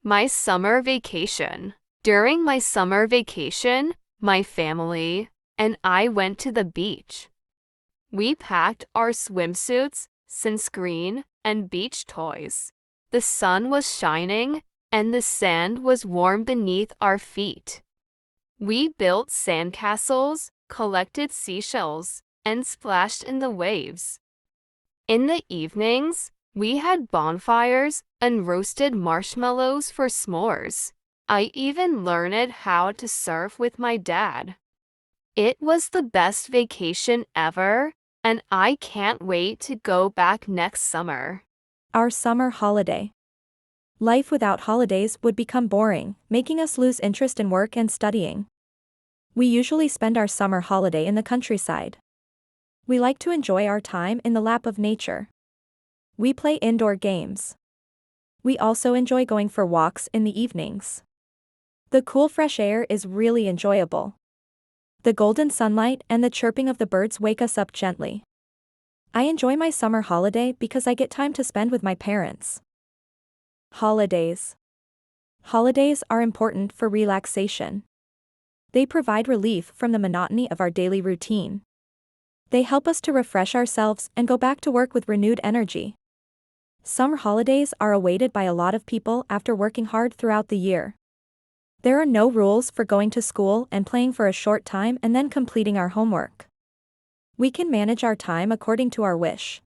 My summer vacation. During my summer vacation, my family and I went to the beach. We packed our swimsuits, sunscreen, and beach toys. The sun was shining, and the sand was warm beneath our feet. We built sandcastles, collected seashells, and splashed in the waves. In the evenings, we had bonfires and roasted marshmallows for s'mores. I even learned how to surf with my dad. It was the best vacation ever, and I can't wait to go back next summer. Our summer holiday. Life without holidays would become boring, making us lose interest in work and studying. We usually spend our summer holiday in the countryside. We like to enjoy our time in the lap of nature. We play indoor games. We also enjoy going for walks in the evenings. The cool fresh air is really enjoyable. The golden sunlight and the chirping of the birds wake us up gently. I enjoy my summer holiday because I get time to spend with my parents. Holidays. Holidays are important for relaxation. They provide relief from the monotony of our daily routine. They help us to refresh ourselves and go back to work with renewed energy. Summer holidays are awaited by a lot of people after working hard throughout the year. There are no rules for going to school and playing for a short time and then completing our homework. We can manage our time according to our wish.